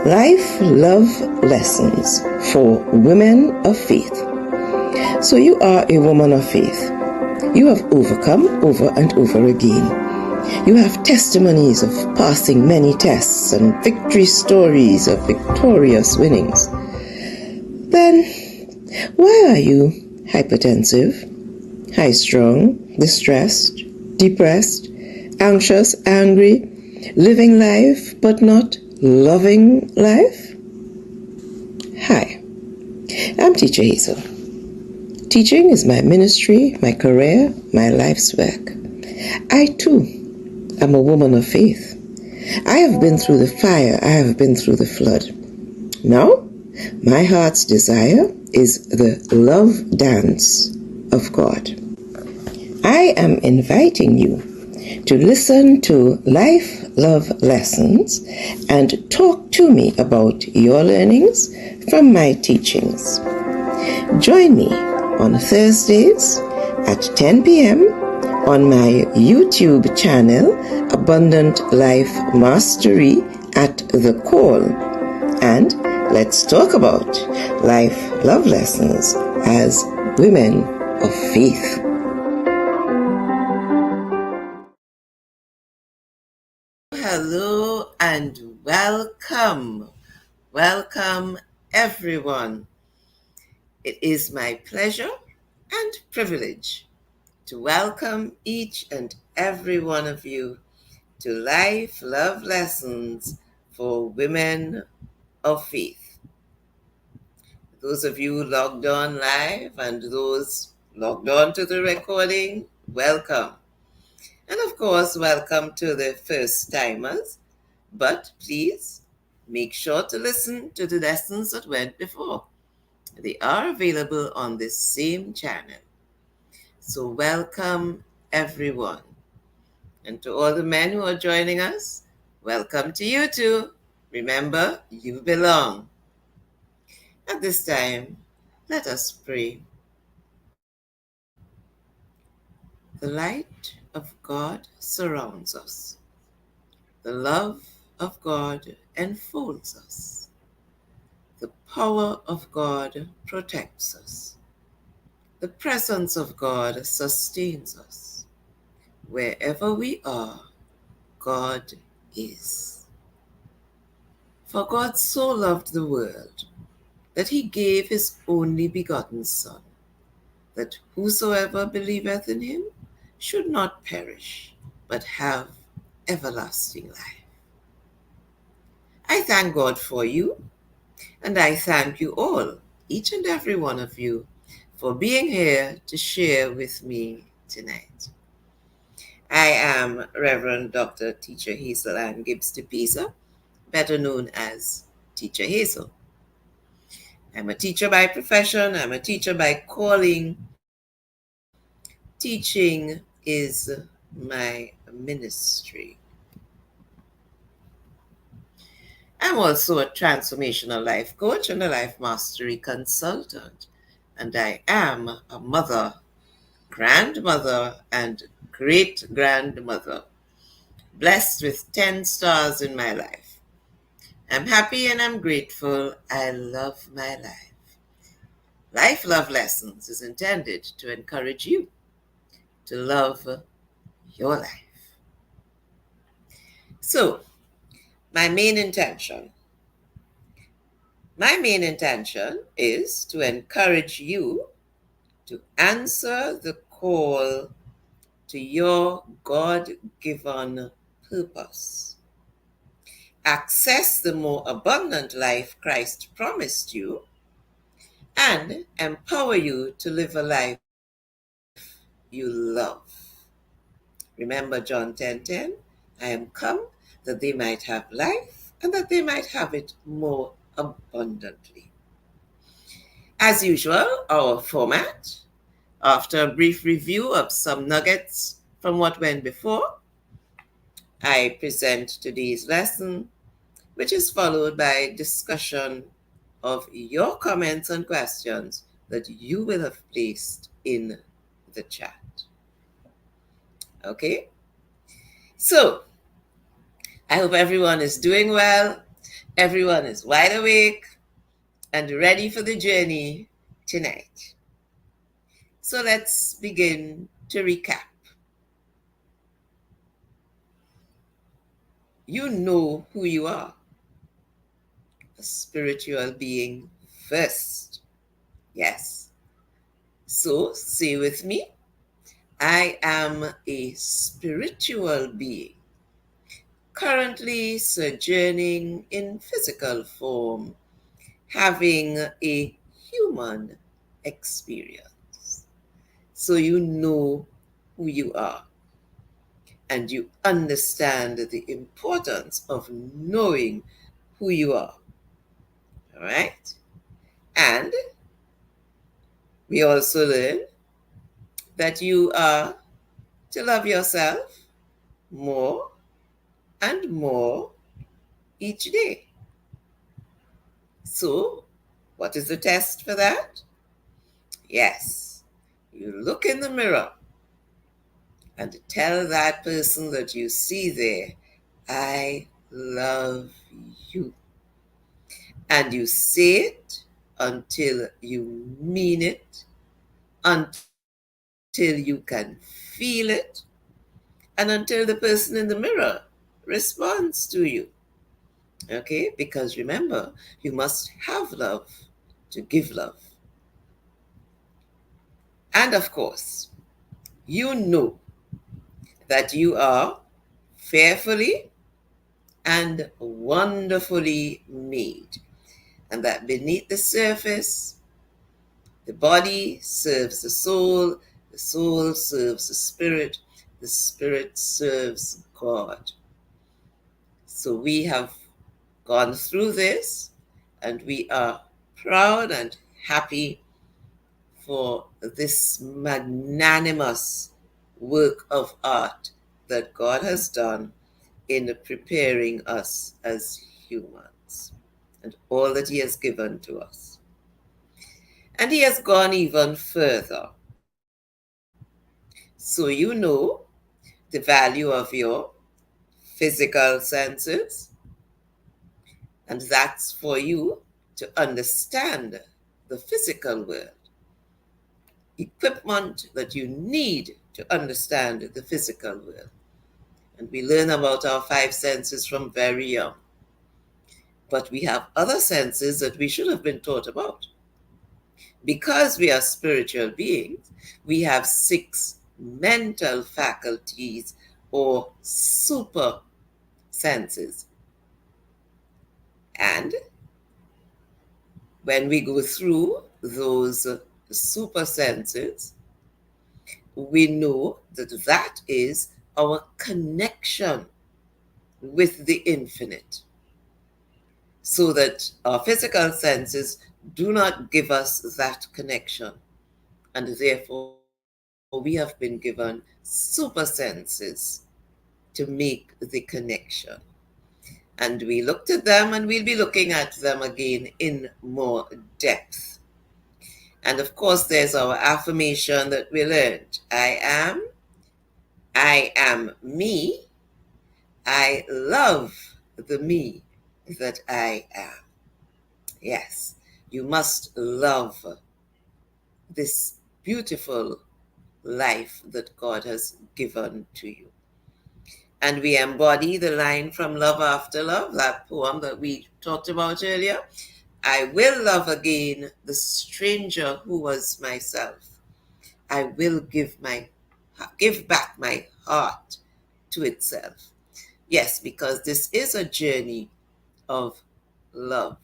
Life Love Lessons for Women of Faith. So you are a woman of faith. You have overcome over and over again. You have testimonies of passing many tests and victory stories of victorious winnings. Then, why are you hypertensive, high-strung, distressed, depressed, anxious, angry, living life but not loving life? Hi, I'm Teacher Hazel. Teaching is my ministry, my career, my life's work. I too am a woman of faith. I have been through the fire, I have been through the flood. Now, my heart's desire is the love dance of God. I am inviting you to listen to Life Love Lessons and talk to me about your learnings from my teachings. Join me on Thursdays at 10 p.m. on my YouTube channel, Abundant Life Mastery at the Call. And let's talk about life love lessons as women of faith. Hello and welcome. Welcome, everyone. It is my pleasure and privilege to welcome each and every one of you to Life Love Lessons for Women of Faith. Those of you logged on live and those logged on to the recording, welcome. And of course, welcome to the first timers. But please make sure to listen to the lessons that went before. They are available on this same channel. So welcome everyone. And to all the men who are joining us, welcome to you too. Remember, you belong. At this time, let us pray. The light of God surrounds us. The love of God enfolds us. The power of God protects us. The presence of God sustains us. Wherever we are, God is. For God so loved the world that he gave his only begotten Son, that whosoever believeth in him should not perish, but have everlasting life. I thank God for you, and I thank you all, each and every one of you, for being here to share with me tonight. I am Reverend Dr. Teacher Hazel Gibbs DePeza, better known as Teacher Hazel. I'm a teacher by profession, I'm a teacher by calling. Teaching is my ministry. I'm also a transformational life coach and a life mastery consultant, and I am a mother, grandmother, and great-grandmother, blessed with 10 stars in my life. I'm happy and I'm grateful. I love my life. Life Love Lessons is intended to encourage you to love your life. So, my main intention is to encourage you to answer the call to your God-given purpose. Access the more abundant life Christ promised you, and empower you to live a life you love. Remember John 10:10, I am come that they might have life and that they might have it more abundantly. As usual, our format, after a brief review of some nuggets from what went before, I present today's lesson, which is followed by discussion of your comments and questions that you will have placed in the chat. Okay? So, I hope everyone is doing well. everyone is wide awake and ready for the journey tonight. So let's begin to recap. You know who you are, a spiritual being first. Yes. So say with me, I am a spiritual being, currently sojourning in physical form, having a human experience. So you know who you are and you understand the importance of knowing who you are. All right? And we also learn that you are to love yourself more and more each day. So, what is the test for that? Yes, you look in the mirror and tell that person that you see there, I love you. And you say it until you mean it, until you can feel it, and until the person in the mirror responds to you. Okay? Because remember, you must have love to give love. And of course, you know that you are fearfully and wonderfully made, and that beneath the surface, the body serves the soul serves the spirit serves God. So we have gone through this, and we are proud and happy for this magnanimous work of art that God has done in preparing us as humans and all that He has given to us. And He has gone even further. So you know the value of your physical senses, and that's for you to understand the physical world, equipment that you need to understand the physical world. And we learn about our five senses from very young. But we have other senses that we should have been taught about. Because we are spiritual beings, we have six mental faculties or super senses. And when we go through those super senses, we know that that is our connection with the infinite. So that our physical senses do not give us that connection. And therefore, we have been given super senses to make the connection. And we looked at them, and we'll be looking at them again in more depth. And of course, there's our affirmation that we learned. I am me, I love the me that I am. Yes, you must love this beautiful life that God has given to you. And we embody the line from Love After Love, that poem that we talked about earlier. I will love again the stranger who was myself. I will give back my heart to itself. Yes, because this is a journey of love,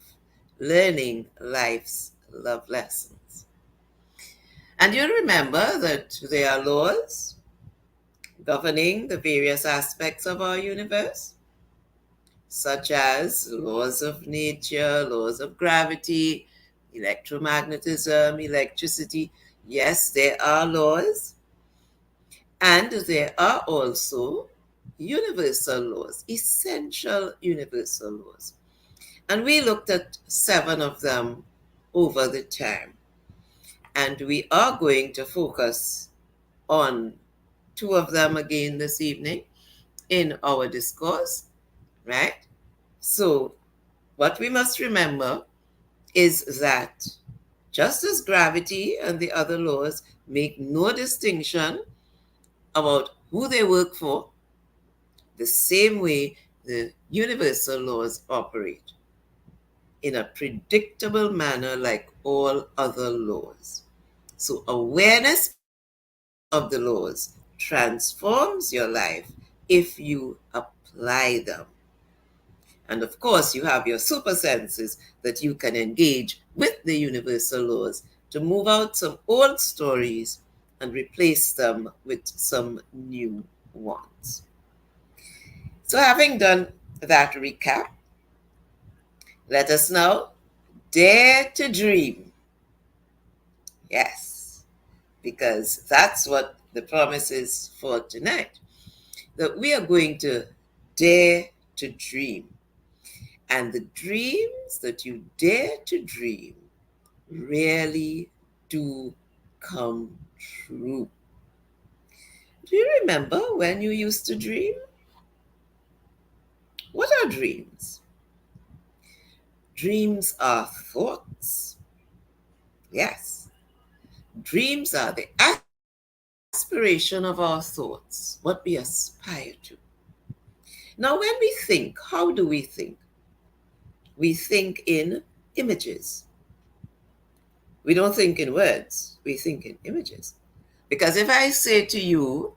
learning life's love lessons. And you remember that there are laws governing the various aspects of our universe, such as laws of nature, laws of gravity, electromagnetism, electricity. Yes, there are laws, and there are also universal laws, essential universal laws. And we looked at 7 of them over the time. And we are going to focus on 2 of them again this evening in our discourse, right? So what we must remember is that just as gravity and the other laws make no distinction about who they work for, the same way the universal laws operate in a predictable manner like all other laws. So, awareness of the laws transforms your life if you apply them. And of course, you have your super senses that you can engage with the universal laws to move out some old stories and replace them with some new ones. So, having done that recap, let us now dare to dream. Yes, because that's what the promise is for tonight. That we are going to dare to dream. And the dreams that you dare to dream really do come true. Do you remember when you used to dream? What are dreams? Dreams are thoughts. Yes, dreams are the aspiration of our thoughts, what we aspire to. Now, when we think, how do we think? We think in images. We don't think in words, we think in images. Because if I say to you,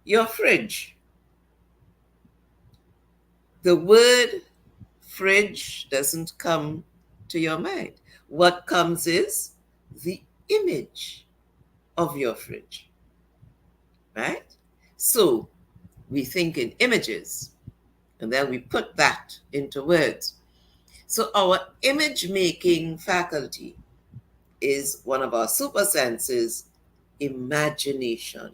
your fridge, the word fridge doesn't come to your mind. What comes is the image of your fridge, right? So we think in images and then we put that into words. So our image making faculty is one of our super senses, imagination.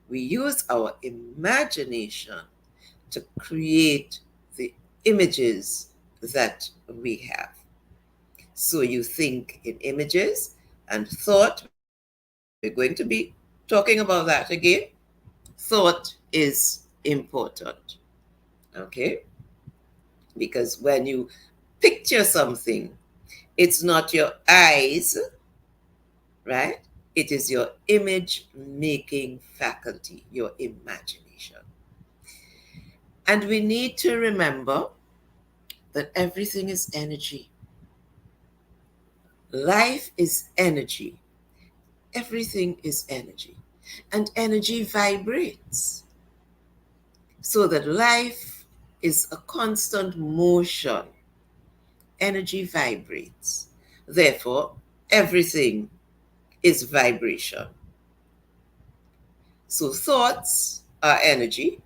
We use our imagination to create the images that we have. So you think in images and thought. We're going to be talking about that again. Thought is important, okay? Because when you picture something, it's not your eyes, right? It is your image making faculty, your imagination. And we need to remember that everything is energy. Life is energy. Everything is energy. And energy vibrates. So that life is a constant motion. Energy vibrates. Therefore, everything is vibration. So thoughts are energy,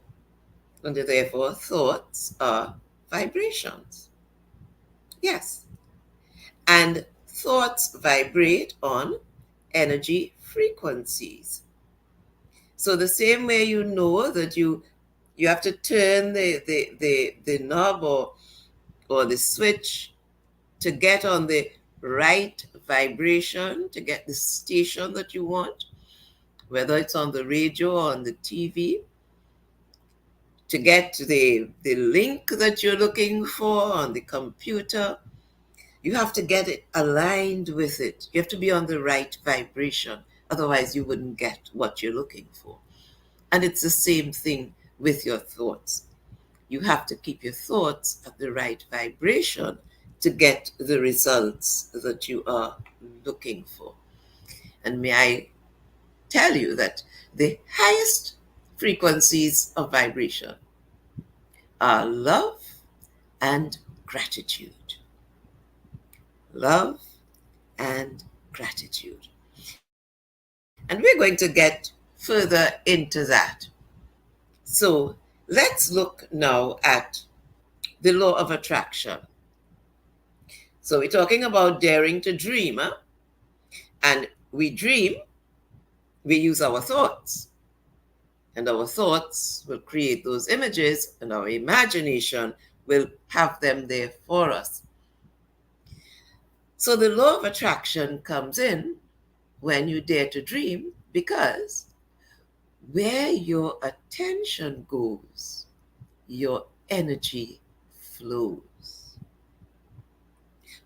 and therefore thoughts are vibrations. Yes. And thoughts vibrate on energy frequencies. So the same way you know that you have to turn the knob or the switch to get on the right vibration, to get the station that you want, whether it's on the radio or on the TV, to get the link that you're looking for on the computer. You have to get it aligned with it. You have to be on the right vibration. Otherwise, you wouldn't get what you're looking for. And it's the same thing with your thoughts. You have to keep your thoughts at the right vibration to get the results that you are looking for. And may I tell you that the highest frequencies of vibration are love and gratitude. Love and gratitude. And we're going to get further into that. So let's look now at the law of attraction. So we're talking about daring to dream, huh? And we dream, we use our thoughts. And our thoughts will create those images, and our imagination will have them there for us. So the law of attraction comes in when you dare to dream, because where your attention goes, your energy flows.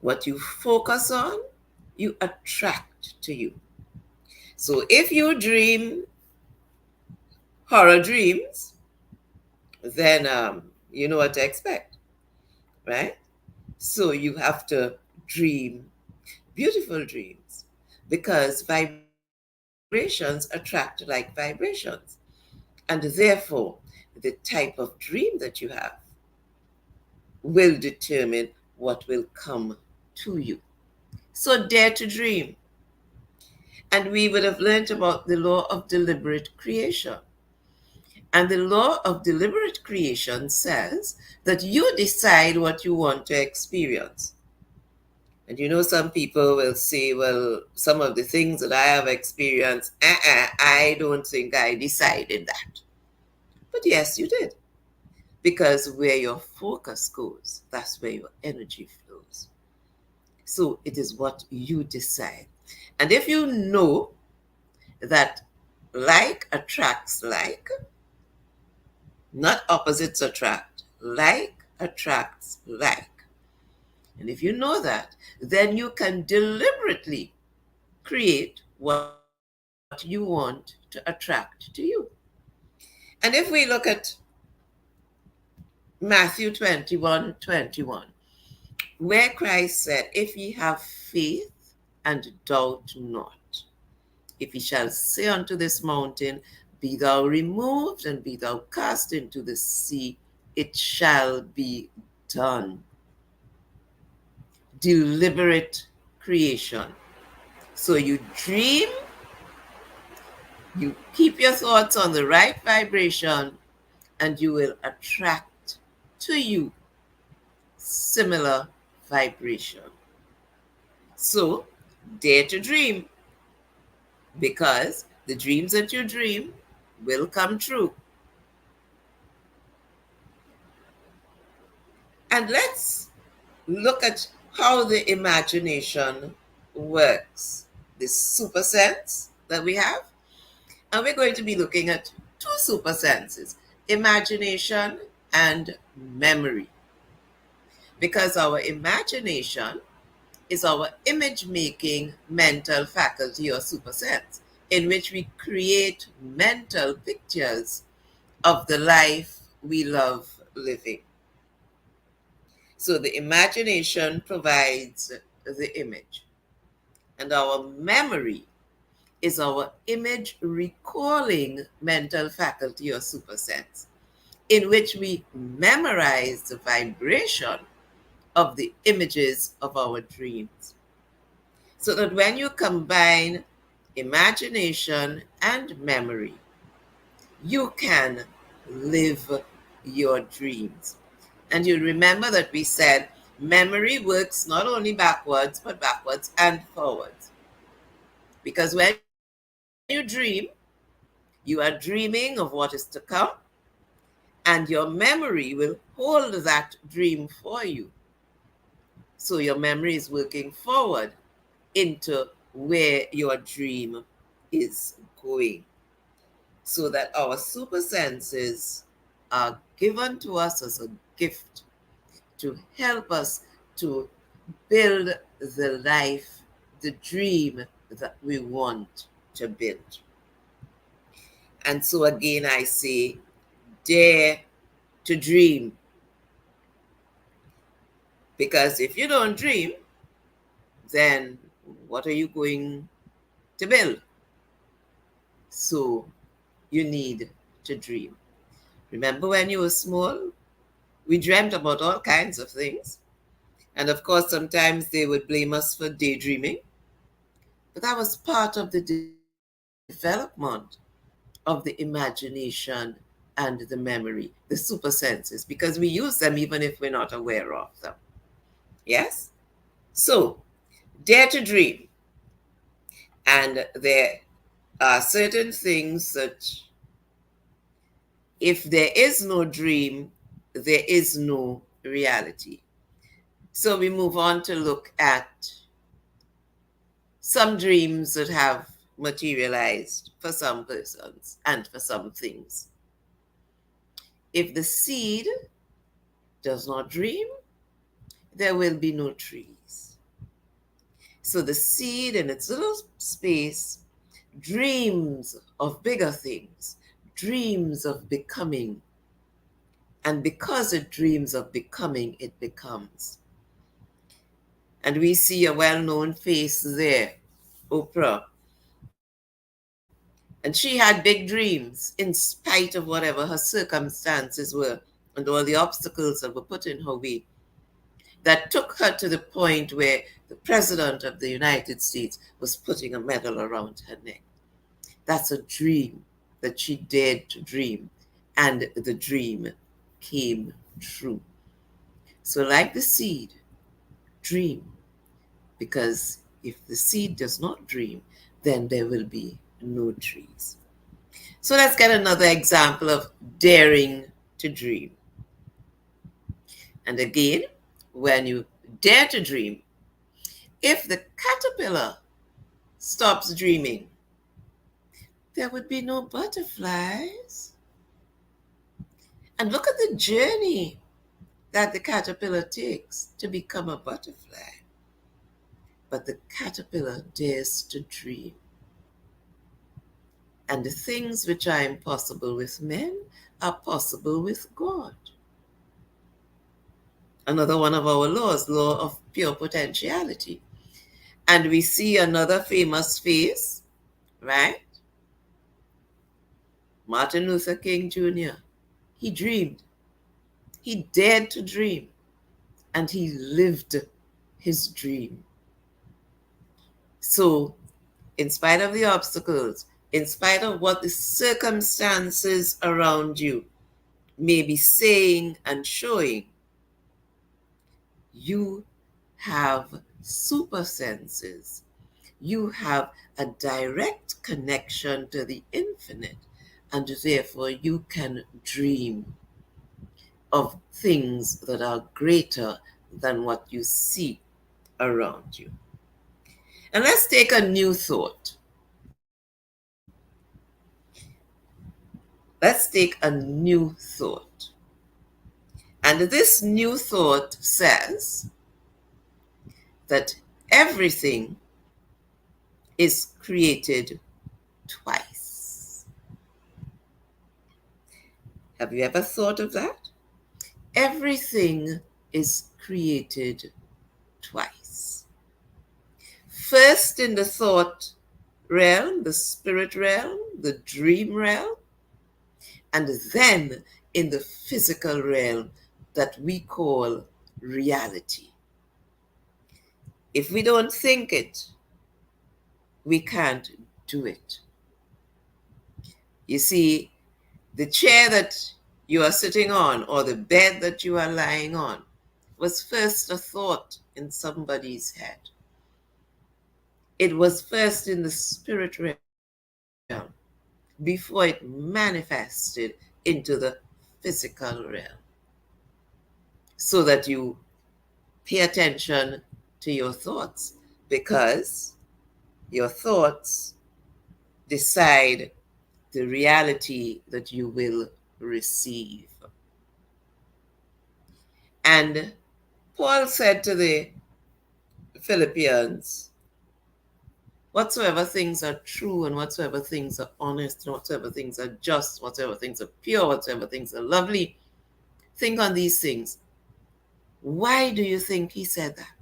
What you focus on, you attract to you. So if you dream horror dreams, then you know what to expect, right? So you have to dream beautiful dreams because vibrations attract like vibrations. And therefore, the type of dream that you have will determine what will come to you. So dare to dream. And we would have learned about the law of deliberate creation. And the law of deliberate creation says that you decide what you want to experience. And you know, some people will say, well, some of the things that I have experienced, I don't think I decided that. But yes, you did. Because where your focus goes, that's where your energy flows. So it is what you decide. And if you know that like attracts like, not opposites attract, like attracts like. And if you know that, then you can deliberately create what you want to attract to you. And if we look at Matthew 21:21, where Christ said, if ye have faith and doubt not, if ye shall say unto this mountain, be thou removed and be thou cast into the sea, it shall be done. Deliberate creation. So you dream, you keep your thoughts on the right vibration, and you will attract to you similar vibration. So dare to dream, because the dreams that you dream will come true. And let's look at how the imagination works, this super sense that we have. And we're going to be looking at two super senses, imagination and memory. Because our imagination is our image making mental faculty or super sense, in which we create mental pictures of the life we love living. So the imagination provides the image, and our memory is our image recalling mental faculty or super sense, in which we memorize the vibration of the images of our dreams. So that when you combine imagination and memory, you can live your dreams. And you remember that we said memory works not only backwards, but backwards and forwards. Because when you dream, you are dreaming of what is to come, and your memory will hold that dream for you. So your memory is working forward into where your dream is going. So that our super senses are given to us as a gift to help us to build the life, the dream that we want to build. And so again, I say, dare to dream. Because if you don't dream, then what are you going to build? So you need to dream. Remember when you were small, we dreamt about all kinds of things. And of course, sometimes they would blame us for daydreaming. But that was part of the development of the imagination and the memory, the super senses, because we use them even if we're not aware of them. Yes? So, dare to dream. And there are certain things that if there is no dream, there is no reality. So we move on to look at some dreams that have materialized for some persons and for some things. If the seed does not dream, there will be no trees. So the seed in its little space dreams of bigger things, dreams of becoming. And because it dreams of becoming, it becomes. And we see a well-known face there, Oprah. And she had big dreams in spite of whatever her circumstances were and all the obstacles that were put in her way, that took her to the point where the President of the United States was putting a medal around her neck. That's a dream that she dared to dream, and the dream came true. So, like the seed, dream, because if the seed does not dream, then there will be no trees. So let's get another example of daring to dream. And again, when you dare to dream, if the caterpillar stops dreaming, there would be no butterflies. And look at the journey that the caterpillar takes to become a butterfly. But the caterpillar dares to dream. And the things which are impossible with men are possible with God. Another one of our laws, law of pure potentiality. And we see another famous face, right? Martin Luther King Jr. He dreamed. He dared to dream. And he lived his dream. So, in spite of the obstacles, in spite of what the circumstances around you may be saying and showing, you have super senses. You have a direct connection to the infinite, and therefore you can dream of things that are greater than what you see around you. And let's take a new thought. Let's take a new thought. And this new thought says that everything is created twice. Have you ever thought of that? Everything is created twice. First in the thought realm, the spirit realm, the dream realm, and then in the physical realm that we call reality. If we don't think it, we can't do it. You see, the chair that you are sitting on or the bed that you are lying on was first a thought in somebody's head. It was first in the spirit realm before it manifested into the physical realm. So that you pay attention to your thoughts, because your thoughts decide the reality that you will receive. And Paul said to the Philippians, whatsoever things are true, and whatsoever things are honest, and whatsoever things are just, whatsoever things are pure, whatsoever things are lovely, think on these things. Why do you think he said that?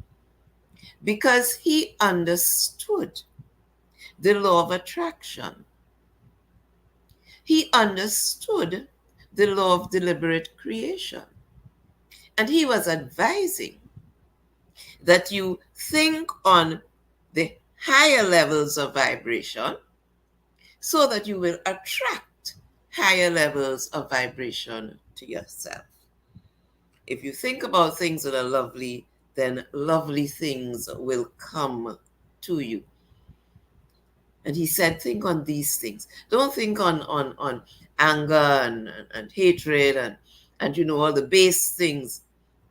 Because he understood the law of attraction. He understood the law of deliberate creation. And he was advising that you think on the higher levels of vibration so that you will attract higher levels of vibration to yourself. If you think about things that are lovely, then lovely things will come to you. And he said, think on these things. Don't think on anger and hatred and all the base things.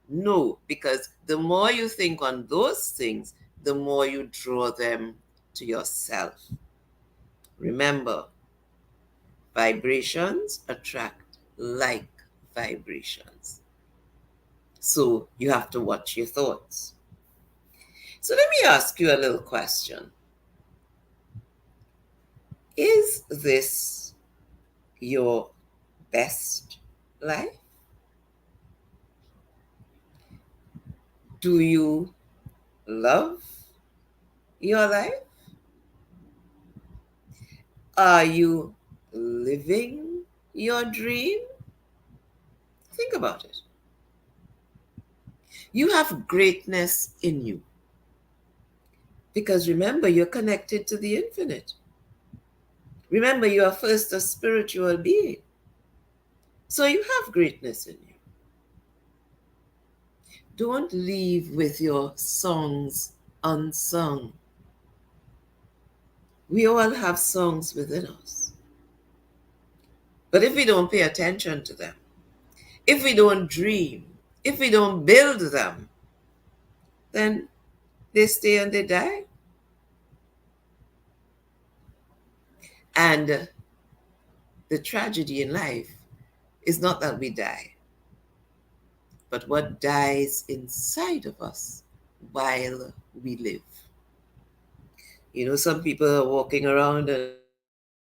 No, because the more you think on those things, the more you draw them to yourself. Remember, vibrations attract like vibrations. So you have to watch your thoughts. So let me ask you a little question. Is this your best life? Do you love your life? Are you living your dream? Think about it. You have greatness in you. Because remember, you're connected to the infinite. Remember, you are first a spiritual being. So you have greatness in you. Don't leave with your songs unsung. We all have songs within us. But if we don't pay attention to them, if we don't dream, if we don't build them, then they stay and they die. And the tragedy in life is not that we die, but what dies inside of us while we live. You know, some people are walking around and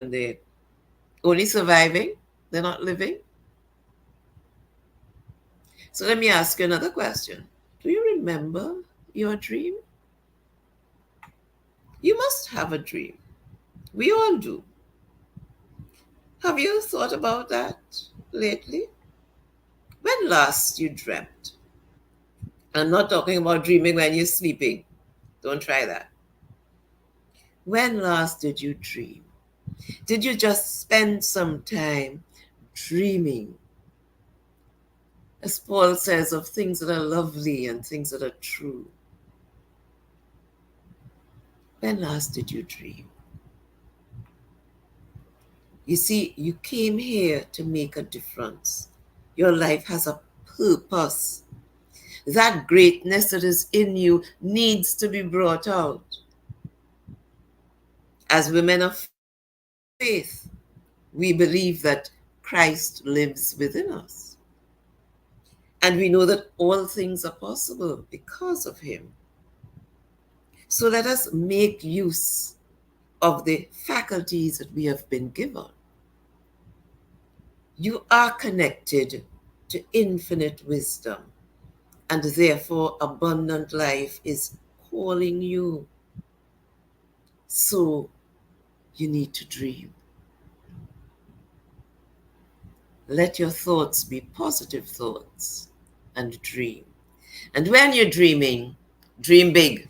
they're only surviving, they're not living. So let me ask you another question. Do you remember your dream? You must have a dream. We all do. Have you thought about that lately? When last you dreamt? I'm not talking about dreaming when you're sleeping. Don't try that. When last did you dream? Did you just spend some time dreaming? As Paul says, of things that are lovely and things that are true. When last did you dream? You see, you came here to make a difference. Your life has a purpose. That greatness that is in you needs to be brought out. As women of faith, we believe that Christ lives within us. And we know that all things are possible because of him. So let us make use of the faculties that we have been given. You are connected to infinite wisdom, and therefore abundant life is calling you. So you need to dream. Let your thoughts be positive thoughts and dream. And when you're dreaming, dream big.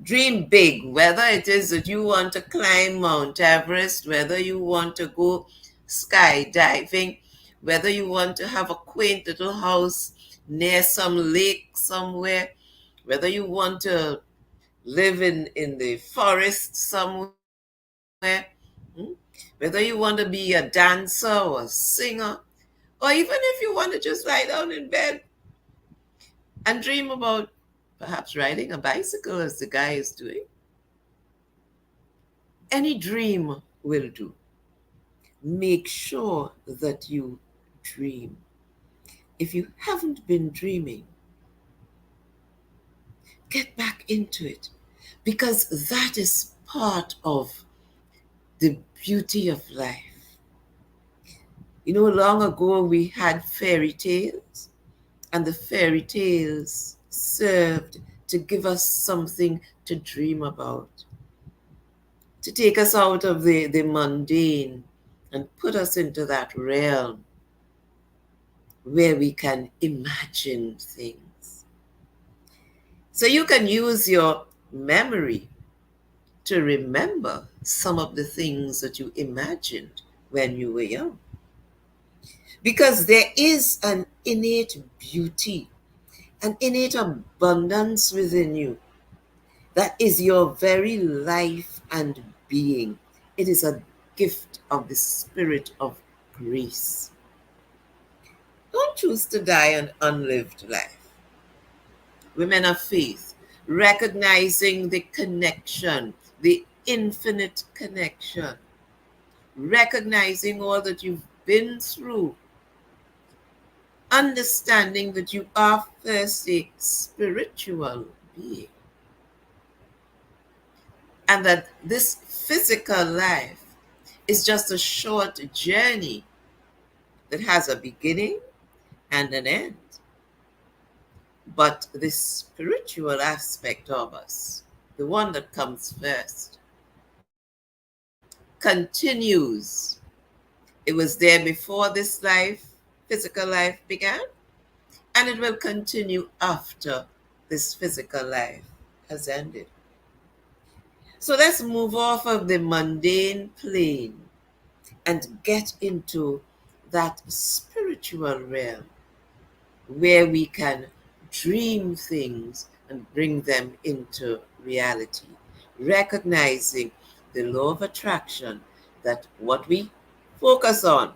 Dream big, whether it is that you want to climb Mount Everest, whether you want to go skydiving, whether you want to have a quaint little house near some lake somewhere, whether you want to live in the forest somewhere, whether you want to be a dancer or a singer, or even if you want to just lie down in bed and dream about perhaps riding a bicycle as the guy is doing. Any dream will do. Make sure that you dream. If you haven't been dreaming, get back into it, because that is part of the beauty of life. You know, long ago we had fairy tales, and the fairy tales served to give us something to dream about, to take us out of the mundane and put us into that realm where we can imagine things. So you can use your memory to remember some of the things that you imagined when you were young. Because there is an innate beauty, an innate abundance within you that is your very life and being. It is a gift of the Spirit of grace. Don't choose to die an unlived life. Women of faith, recognizing the connection, the infinite connection, recognizing all that you've been through, understanding that you are first a spiritual being, and that this physical life is just a short journey that has a beginning and an end. But this spiritual aspect of us, the one that comes first, continues. It was there before this life, physical life began, and it will continue after this physical life has ended. So let's move off of the mundane plane and get into that spiritual realm where we can dream things and bring them into reality, recognizing the law of attraction, that what we focus on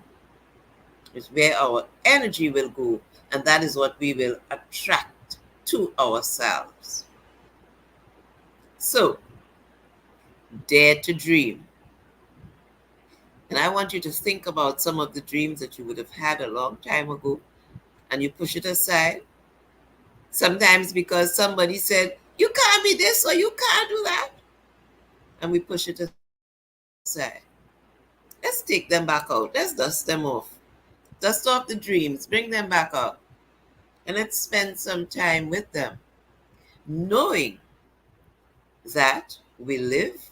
is where our energy will go, and that is what we will attract to ourselves. So, dare to dream. And I want you to think about some of the dreams that you would have had a long time ago, and you push it aside. Sometimes because somebody said, you can't be this or you can't do that. And we push it aside. Let's take them back out. Let's dust them off. Dust off the dreams, bring them back out. And let's spend some time with them, knowing that we live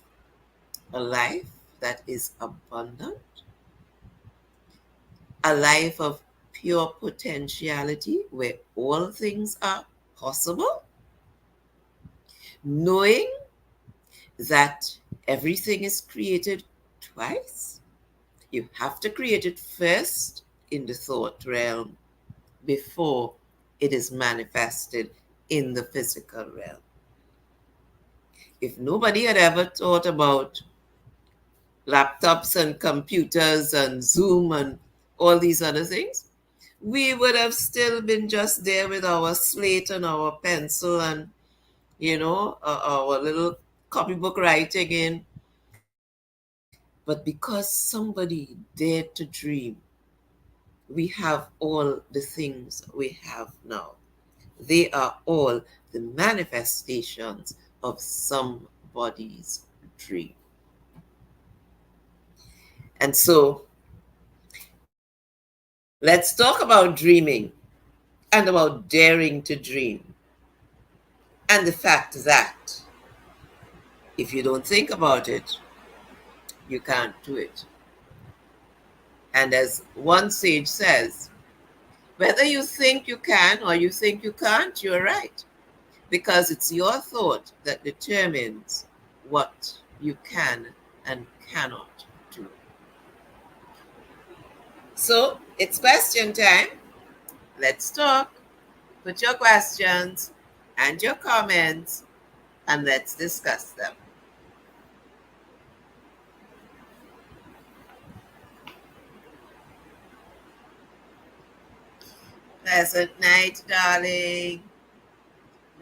a life that is abundant, a life of pure potentiality where all things are possible, knowing that everything is created twice. You have to create it first in the thought realm before it is manifested in the physical realm. If nobody had ever thought about laptops and computers and Zoom and all these other things, we would have still been just there with our slate and our pencil and, our little copybook writing in. But because somebody dared to dream, we have all the things we have now. They are all the manifestations of somebody's dream. And so let's talk about dreaming and about daring to dream, and the fact that if you don't think about it, you can't do it. And as one sage says, whether you think you can or you think you can't, you're right. Because it's your thought that determines what you can and cannot do. So it's question time. Let's talk. Put your questions and your comments and let's discuss them. Pleasant night, darling.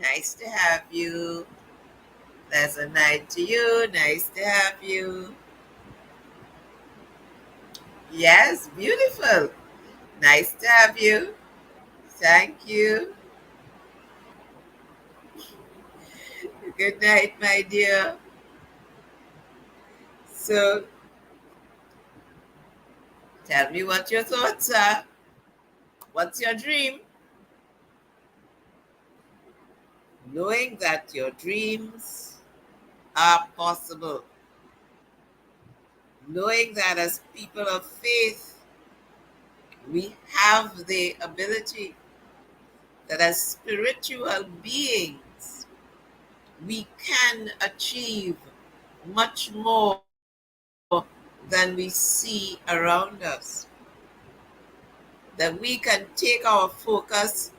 Nice to have you. Pleasant night to you. Nice to have you. Yes, beautiful. Nice to have you. Thank you. Good night, my dear. So, tell me what your thoughts are. What's your dream? Knowing that your dreams are possible. Knowing that as people of faith, we have the ability, that as spiritual beings, we can achieve much more than we see around us. That we can take our focus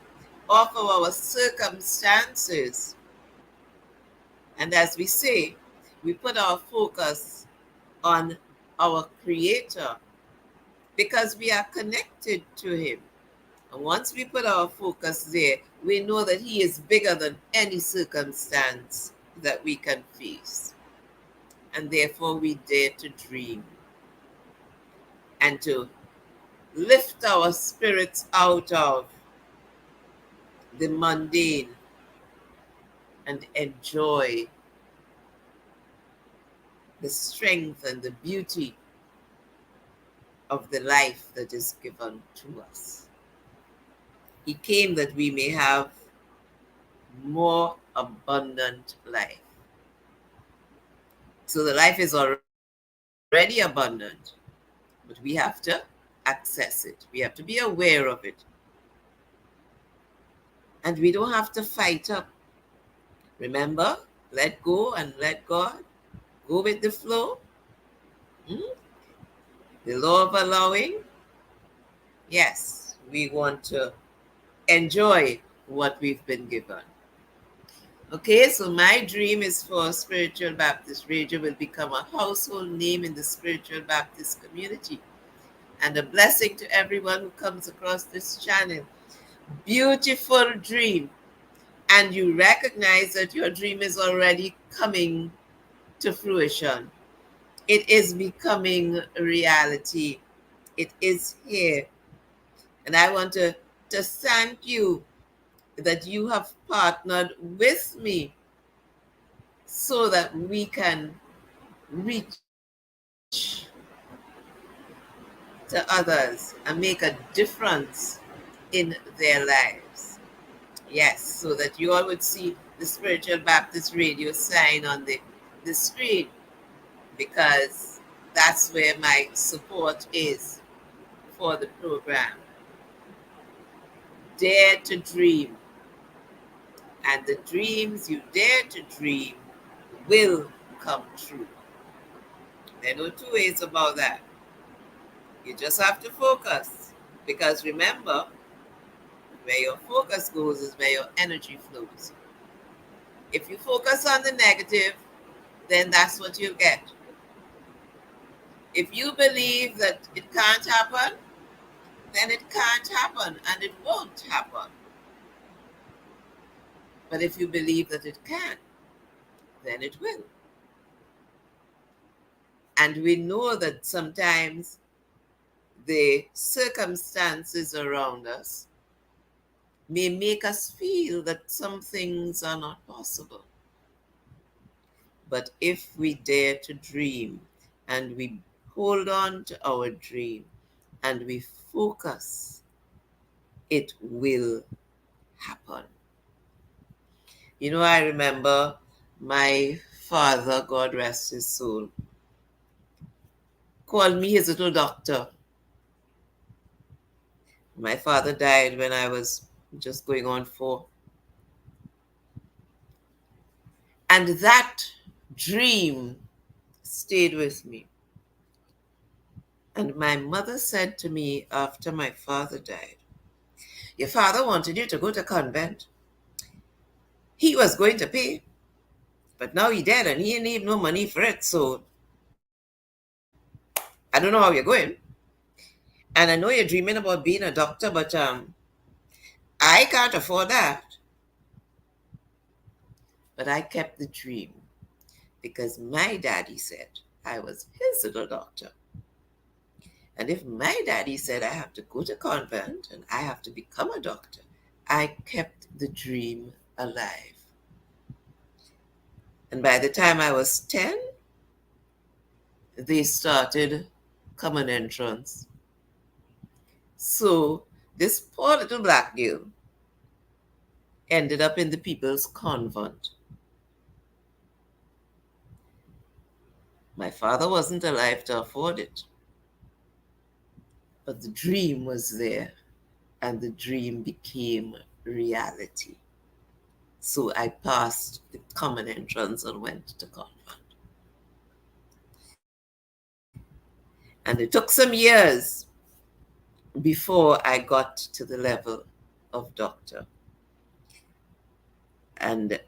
off of our circumstances. And as we say, we put our focus on our Creator because we are connected to Him. And once we put our focus there, we know that He is bigger than any circumstance that we can face. And therefore, we dare to dream and to lift our spirits out of the mundane and enjoy the strength and the beauty of the life that is given to us. He came that we may have more abundant life. So the life is already abundant, but we have to access it. We have to be aware of it. And we don't have to fight up. Remember, let go and let God. Go with the flow. Hmm? The law of allowing. Yes, we want to enjoy what we've been given. Okay, so my dream is for Spiritual Baptist Radio will become a household name in the Spiritual Baptist community and a blessing to everyone who comes across this channel. Beautiful dream. And you recognize that your dream is already coming to fruition. It is becoming reality. It is here. And I want to thank you that you have partnered with me so that we can reach to others and make a difference in their lives. Yes, so that you all would see the Spiritual Baptist Radio sign on the screen, because that's where my support is for the program. Dare to dream, and the dreams you dare to dream will come true. There are no two ways about that. You just have to focus, because remember, where your focus goes is where your energy flows. If you focus on the negative, then that's what you'll get. If you believe that it can't happen, then it can't happen and it won't happen. But if you believe that it can, then it will. And we know that sometimes the circumstances around us may make us feel that some things are not possible. But if we dare to dream and we hold on to our dream and we focus, it will happen. You know, I remember my father, God rest his soul, called me his little doctor. My father died when I was just going on 4. And that dream stayed with me. And my mother said to me after my father died, "Your father wanted you to go to convent. He was going to pay, but now he dead and he ain't even no money for it. So I don't know how you're going. And I know you're dreaming about being a doctor, but I can't afford that." But I kept the dream because my daddy said I was his little doctor. And if my daddy said I have to go to convent and I have to become a doctor, I kept the dream alive. And by the time I was 10, they started common entrance. So this poor little black girl ended up in the people's convent. My father wasn't alive to afford it, but the dream was there and the dream became reality. So I passed the common entrance and went to convent. And it took some years before I got to the level of doctor. And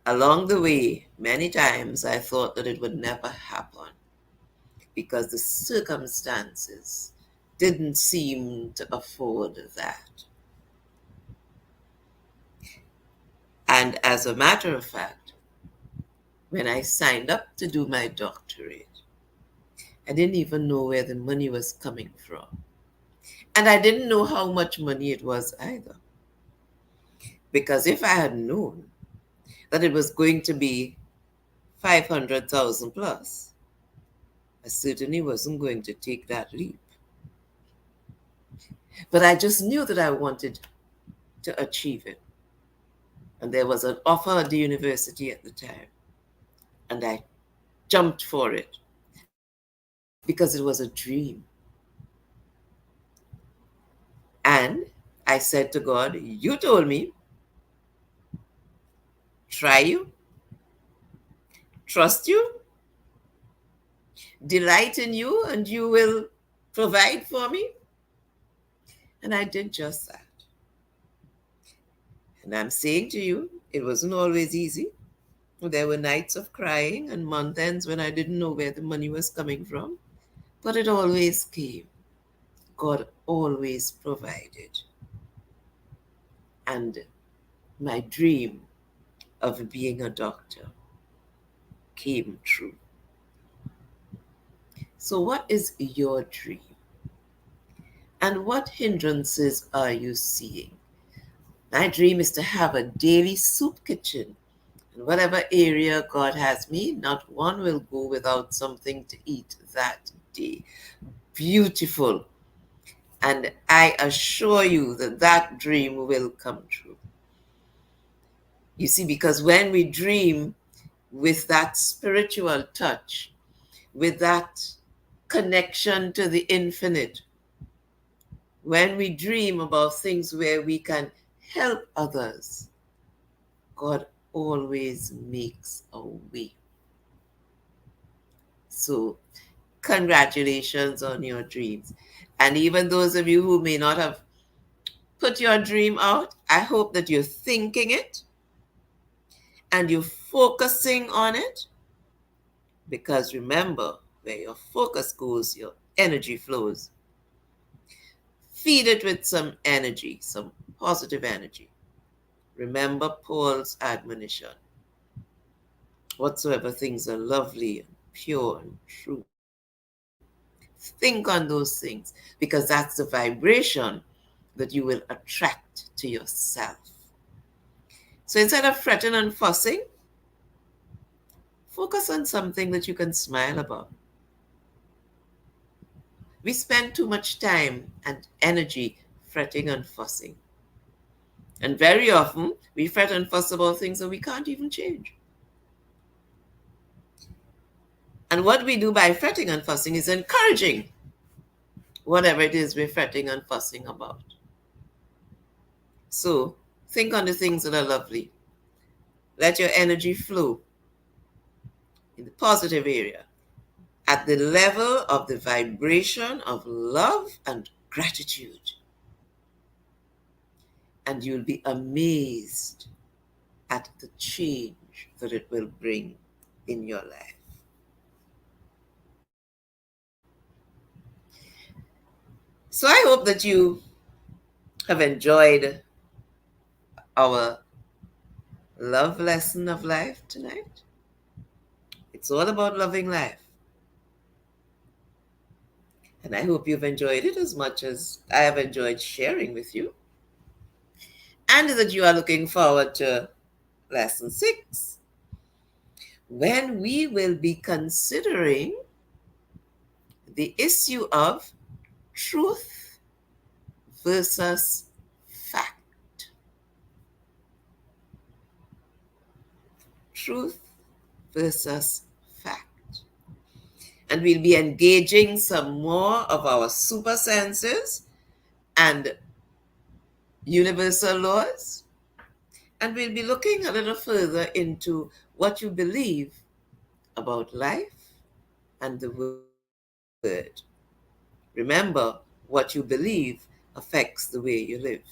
along the way, many times I thought that it would never happen because the circumstances didn't seem to afford that. And as a matter of fact, when I signed up to do my doctorate, I didn't even know where the money was coming from. And I didn't know how much money it was either. Because if I had known that it was going to be 500,000 plus, I certainly wasn't going to take that leap. But I just knew that I wanted to achieve it. And there was an offer at the university at the time. And I jumped for it because it was a dream. And I said to God, you told me, try you, trust you, delight in you, and you will provide for me. And I did just that. And I'm saying to you, it wasn't always easy. There were nights of crying and month ends when I didn't know where the money was coming from, but it always came. God always provided. And my dream of being a doctor came true. So, what is your dream? And what hindrances are you seeing? My dream is to have a daily soup kitchen. In whatever area God has me, not one will go without something to eat that day. Beautiful. And I assure you that that dream will come true. You see, because when we dream with that spiritual touch, with that connection to the infinite, when we dream about things where we can help others, God always makes a way. So, congratulations on your dreams. And even those of you who may not have put your dream out, I hope that you're thinking it and you're focusing on it. Because remember, where your focus goes, your energy flows. Feed it with some energy, some positive energy. Remember Paul's admonition. Whatsoever things are lovely and pure and true, think on those things, because that's the vibration that you will attract to yourself. So instead of fretting and fussing, focus on something that you can smile about. We spend too much time and energy fretting and fussing. And very often, we fret and fuss about things that we can't even change. And what we do by fretting and fussing is encouraging whatever it is we're fretting and fussing about. So think on the things that are lovely. Let your energy flow in the positive area at the level of the vibration of love and gratitude. And you'll be amazed at the change that it will bring in your life. So I hope that you have enjoyed our love lesson of life tonight. It's all about loving life. And I hope you've enjoyed it as much as I have enjoyed sharing with you. And that you are looking forward to lesson 6, when we will be considering the issue of truth versus fact. Truth versus fact. And we'll be engaging some more of our super senses and universal laws. And we'll be looking a little further into what you believe about life and the word. Remember, what you believe affects the way you live,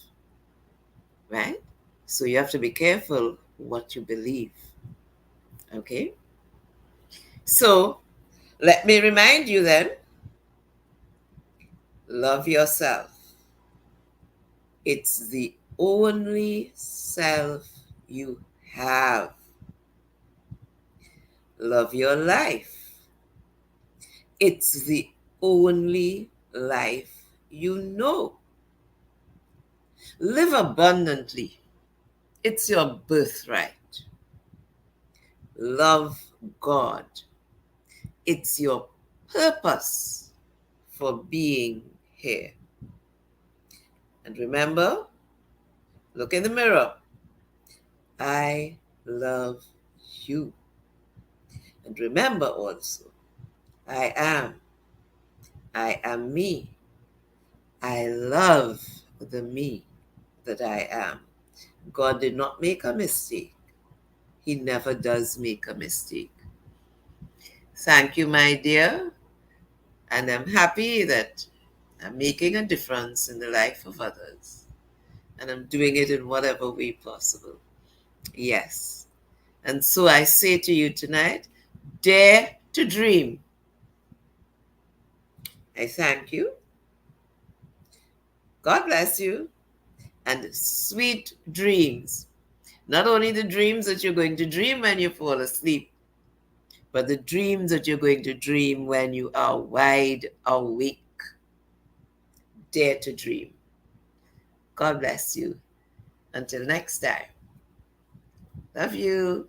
right? So you have to be careful what you believe. Okay? So let me remind you then, love yourself. It's the only self you have. Love your life. It's the only life you know. Live abundantly. It's your birthright. Love God. It's your purpose for being here. And remember, look in the mirror. I love you. And remember also, I am. I am me. I love the me that I am. God did not make a mistake. He never does make a mistake. Thank you, my dear. And I'm happy that I'm making a difference in the life of others. And I'm doing it in whatever way possible. Yes. And so I say to you tonight, dare to dream. I thank you. God bless you. And sweet dreams. Not only the dreams that you're going to dream when you fall asleep, but the dreams that you're going to dream when you are wide awake. Dare to dream. God bless you. Until next time. Love you.